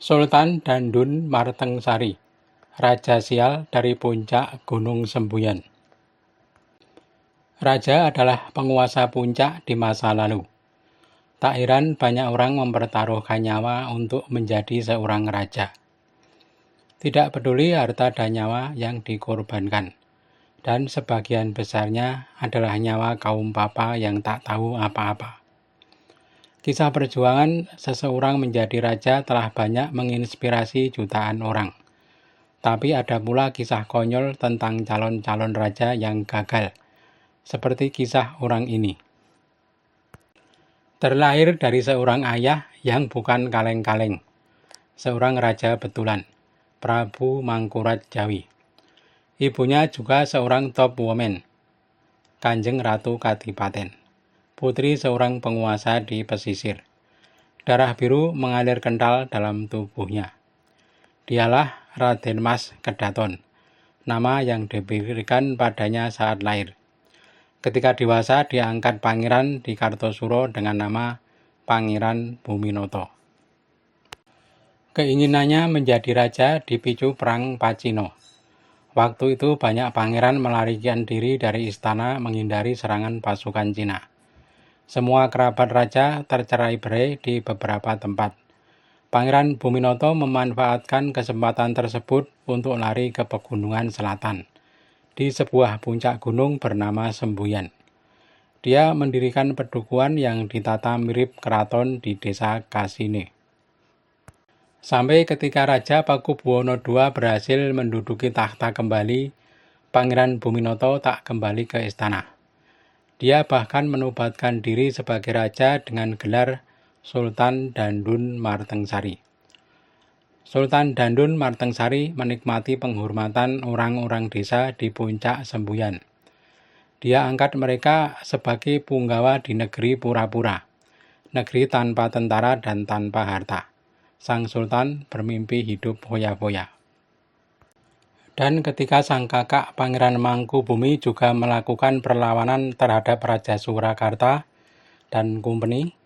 Sultan Dandun Martengsari, Raja Sial dari puncak Gunung Sembuyan. Raja adalah penguasa puncak di masa lalu. Tak heran banyak orang mempertaruhkan nyawa untuk menjadi seorang raja. Tidak peduli harta dan nyawa yang dikorbankan, dan sebagian besarnya adalah nyawa kaum papa yang tak tahu apa-apa. Kisah perjuangan seseorang menjadi raja telah banyak menginspirasi jutaan orang. Tapi ada pula kisah konyol tentang calon-calon raja yang gagal, seperti kisah orang ini. Terlahir dari seorang ayah yang bukan kaleng-kaleng, seorang raja betulan, Prabu Mangkurat Jawi. Ibunya juga seorang top woman, Kanjeng Ratu Kadipaten, putri seorang penguasa di pesisir. Darah biru mengalir kental dalam tubuhnya. Dialah Raden Mas Kedaton, nama yang diberikan padanya saat lahir. Ketika dewasa dia angkat pangeran di Kartosuro dengan nama Pangeran Buminoto. Keinginannya menjadi raja dipicu perang Pacino. Waktu itu banyak pangeran melarikan diri dari istana menghindari serangan pasukan Cina. Semua kerabat raja tercerai-berai di beberapa tempat. Pangeran Buminoto memanfaatkan kesempatan tersebut untuk lari ke pegunungan selatan, di sebuah puncak gunung bernama Sembuyan. Dia mendirikan pedukuhan yang ditata mirip keraton di desa Kasine. Sampai ketika Raja Pakubuwono II berhasil menduduki takhta kembali, Pangeran Buminoto tak kembali ke istana. Dia bahkan menobatkan diri sebagai raja dengan gelar Sultan Dandun Martengsari. Sultan Dandun Martengsari menikmati penghormatan orang-orang desa di puncak Sembuyan. Dia angkat mereka sebagai punggawa di negeri pura-pura, negeri tanpa tentara dan tanpa harta. Sang Sultan bermimpi hidup foya-foya. Dan ketika sang kakak Pangeran Mangkubumi juga melakukan perlawanan terhadap Raja Surakarta dan Company,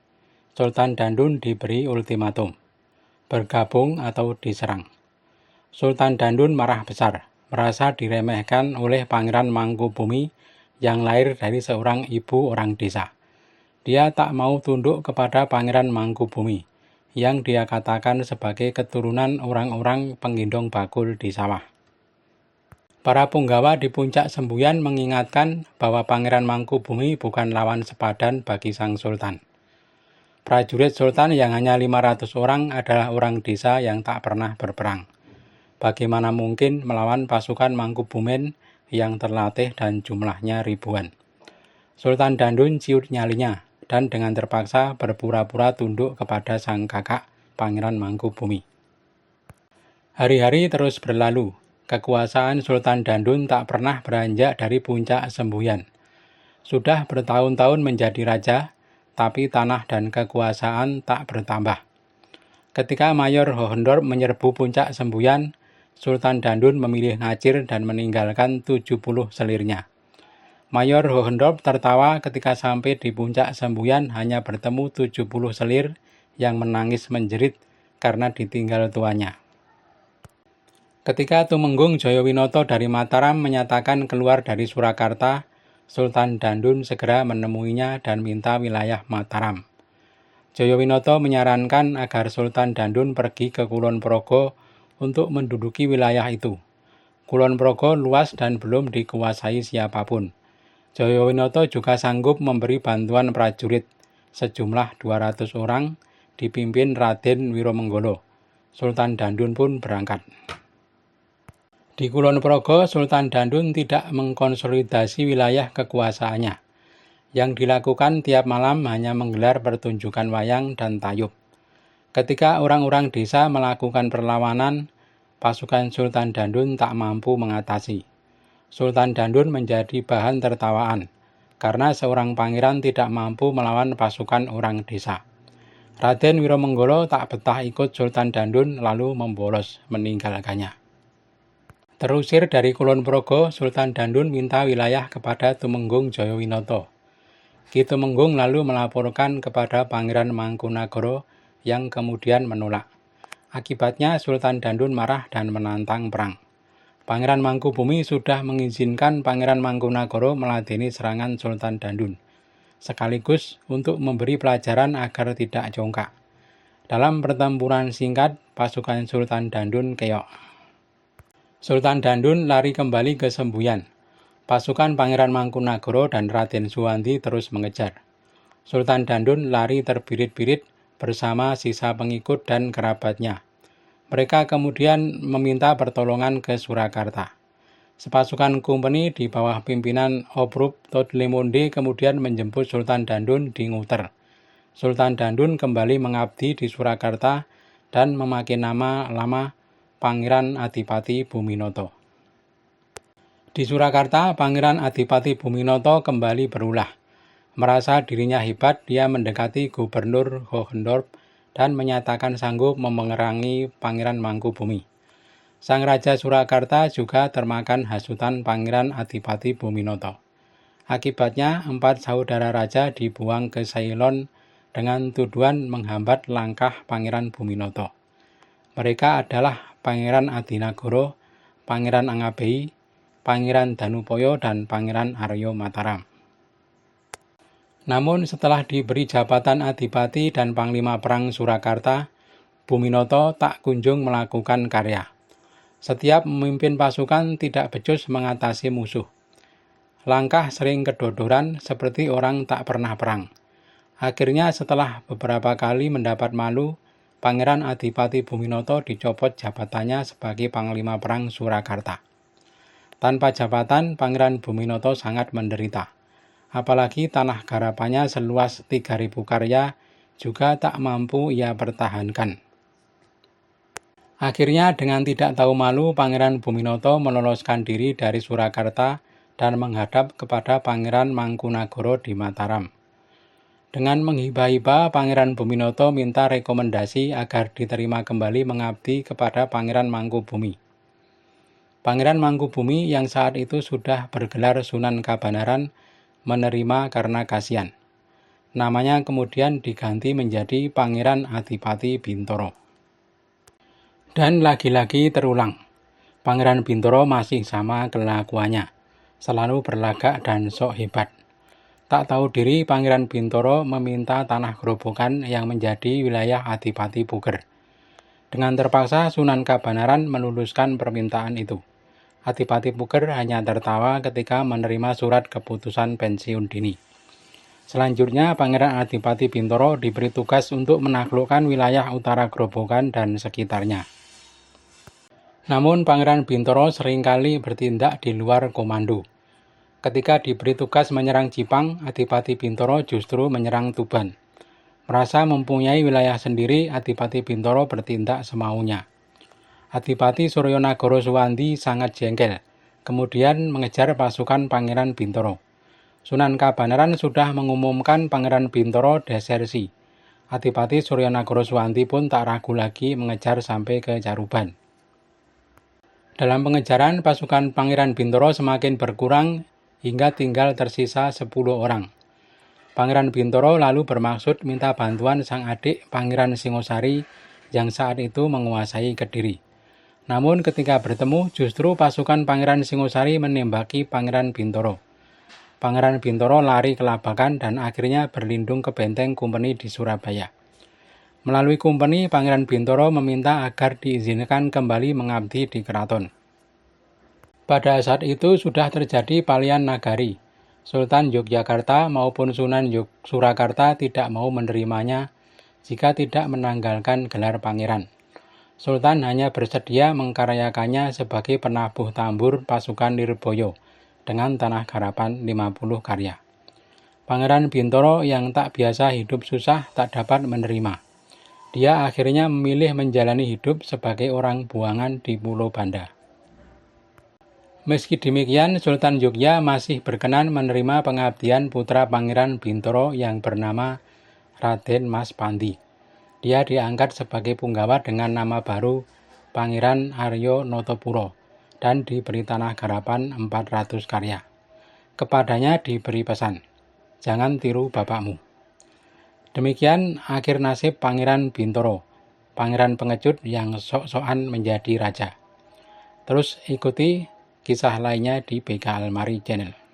Sultan Dandun diberi ultimatum, bergabung atau diserang. Sultan Dandun marah besar, merasa diremehkan oleh Pangeran Mangkubumi yang lahir dari seorang ibu orang desa. Dia tak mau tunduk kepada Pangeran Mangkubumi, yang dia katakan sebagai keturunan orang-orang penggendong bakul di sawah. Para punggawa di puncak Sembuyan mengingatkan bahwa Pangeran Mangkubumi bukan lawan sepadan bagi sang sultan. Prajurit sultan yang hanya 500 orang adalah orang desa yang tak pernah berperang. Bagaimana mungkin melawan pasukan Mangkubumen yang terlatih dan jumlahnya ribuan? Sultan Dandun ciut nyalinya dan dengan terpaksa berpura-pura tunduk kepada sang kakak Pangeran Mangkubumi. Hari-hari terus berlalu. Kekuasaan Sultan Dandun tak pernah beranjak dari puncak Sembuyan. Sudah bertahun-tahun menjadi raja, tapi tanah dan kekuasaan tak bertambah. Ketika Mayor Hohendorp menyerbu puncak Sembuyan, Sultan Dandun memilih ngacir dan meninggalkan 70 selirnya. Mayor Hohendorp tertawa ketika sampai di puncak Sembuyan hanya bertemu 70 selir yang menangis menjerit karena ditinggal tuannya. Ketika Tumenggung Jayawinoto dari Mataram menyatakan keluar dari Surakarta, Sultan Dandun segera menemuinya dan minta wilayah Mataram. Jayawinoto menyarankan agar Sultan Dandun pergi ke Kulon Progo untuk menduduki wilayah itu. Kulon Progo luas dan belum dikuasai siapapun. Jayawinoto juga sanggup memberi bantuan prajurit, sejumlah 200 orang, dipimpin Raden Wiromenggolo. Sultan Dandun pun berangkat. Di Kulon Progo, Sultan Dandun tidak mengkonsolidasi wilayah kekuasaannya. Yang dilakukan tiap malam hanya menggelar pertunjukan wayang dan tayub. Ketika orang-orang desa melakukan perlawanan, pasukan Sultan Dandun tak mampu mengatasi. Sultan Dandun menjadi bahan tertawaan, karena seorang pangeran tidak mampu melawan pasukan orang desa. Raden Wiromenggolo tak betah ikut Sultan Dandun lalu membolos meninggalkannya. Terusir dari Kulon Progo, Sultan Dandun minta wilayah kepada Tumenggung Jayawinoto. Ki Tumenggung lalu melaporkan kepada Pangeran Mangkunagara yang kemudian menolak. Akibatnya Sultan Dandun marah dan menantang perang. Pangeran Mangkubumi sudah mengizinkan Pangeran Mangkunagara meladeni serangan Sultan Dandun, sekaligus untuk memberi pelajaran agar tidak congkak. Dalam pertempuran singkat, pasukan Sultan Dandun keok. Sultan Dandun lari kembali ke Sembuyan. Pasukan Pangeran Mangkunagara dan Raden Suwandi terus mengejar. Sultan Dandun lari terbirit-birit bersama sisa pengikut dan kerabatnya. Mereka kemudian meminta pertolongan ke Surakarta. Sepasukan kompeni di bawah pimpinan Obrup Todlemonde kemudian menjemput Sultan Dandun di Nguter. Sultan Dandun kembali mengabdi di Surakarta dan memakai nama lama Pangeran Adipati Buminoto. Di Surakarta, Pangeran Adipati Buminoto kembali berulah. Merasa dirinya hebat, dia mendekati Gubernur Hohendorp dan menyatakan sanggup memerangi Pangeran Mangkubumi. Sang Raja Surakarta juga termakan hasutan Pangeran Adipati Buminoto. Akibatnya, 4 saudara raja dibuang ke Ceylon dengan tuduhan menghambat langkah Pangeran Buminoto. Mereka adalah Pangeran Adinagoro, Pangeran Angabei, Pangeran Danupoyo, dan Pangeran Aryo Mataram. Namun setelah diberi jabatan Adipati dan Panglima Perang Surakarta, Buminoto tak kunjung melakukan karya. Setiap memimpin pasukan tidak becus mengatasi musuh. Langkah sering kedodoran seperti orang tak pernah perang. Akhirnya setelah beberapa kali mendapat malu, Pangeran Adipati Buminoto dicopot jabatannya sebagai Panglima Perang Surakarta. Tanpa jabatan, Pangeran Buminoto sangat menderita. Apalagi tanah garapannya seluas 3.000 karya juga tak mampu ia pertahankan. Akhirnya dengan tidak tahu malu, Pangeran Buminoto meloloskan diri dari Surakarta dan menghadap kepada Pangeran Mangkunagara di Mataram. Dengan menghibah-hibah, Pangeran Buminoto minta rekomendasi agar diterima kembali mengabdi kepada Pangeran Mangkubumi. Pangeran Mangkubumi yang saat itu sudah bergelar Sunan Kabanaran menerima karena kasihan. Namanya kemudian diganti menjadi Pangeran Adipati Bintoro. Dan lagi-lagi terulang, Pangeran Bintoro masih sama kelakuannya, selalu berlagak dan sok hebat. Tak tahu diri, Pangeran Bintoro meminta tanah gerobokan yang menjadi wilayah Adipati Puger. Dengan terpaksa Sunan Kabanaran meluluskan permintaan itu. Adipati Puger hanya tertawa ketika menerima surat keputusan pensiun dini. Selanjutnya, Pangeran Adipati Bintoro diberi tugas untuk menaklukkan wilayah utara Grobogan dan sekitarnya. Namun, Pangeran Bintoro seringkali bertindak di luar komando. Ketika diberi tugas menyerang Jipang, Adipati Bintoro justru menyerang Tuban. Merasa mempunyai wilayah sendiri, Adipati Bintoro bertindak semaunya. Adipati Suryonagara Suwandi sangat jengkel, kemudian mengejar pasukan Pangeran Bintoro. Sunan Kabanaran sudah mengumumkan Pangeran Bintoro desersi. Adipati Suryonagara Suwandi pun tak ragu lagi mengejar sampai ke Caruban. Dalam pengejaran, pasukan Pangeran Bintoro semakin berkurang hingga tinggal tersisa 10 orang. Pangeran Bintoro lalu bermaksud minta bantuan sang adik Pangeran Singosari yang saat itu menguasai Kediri. Namun ketika bertemu, justru pasukan Pangeran Singosari menembaki Pangeran Bintoro. Pangeran Bintoro lari kelabakan dan akhirnya berlindung ke benteng kompeni di Surabaya. Melalui kompeni, Pangeran Bintoro meminta agar diizinkan kembali mengabdi di keraton. Pada saat itu sudah terjadi palian nagari. Sultan Yogyakarta maupun Sunan Surakarta tidak mau menerimanya jika tidak menanggalkan gelar pangeran. Sultan hanya bersedia mengkaryakannya sebagai penabuh tambur pasukan Nirboyo dengan tanah garapan 50 karya. Pangeran Bintoro yang tak biasa hidup susah tak dapat menerima. Dia akhirnya memilih menjalani hidup sebagai orang buangan di Pulau Banda. Meski demikian, Sultan Yogya masih berkenan menerima pengabdian putra Pangeran Bintoro yang bernama Raden Mas Pandi. Dia diangkat sebagai punggawa dengan nama baru Pangeran Aryo Notopuro dan diberi tanah garapan 400 karya. Kepadanya diberi pesan, jangan tiru bapakmu. Demikian akhir nasib Pangeran Bintoro. pangeran pengecut yang sok-sokan menjadi raja. Terus ikuti kisah lainnya di BK Almari Channel.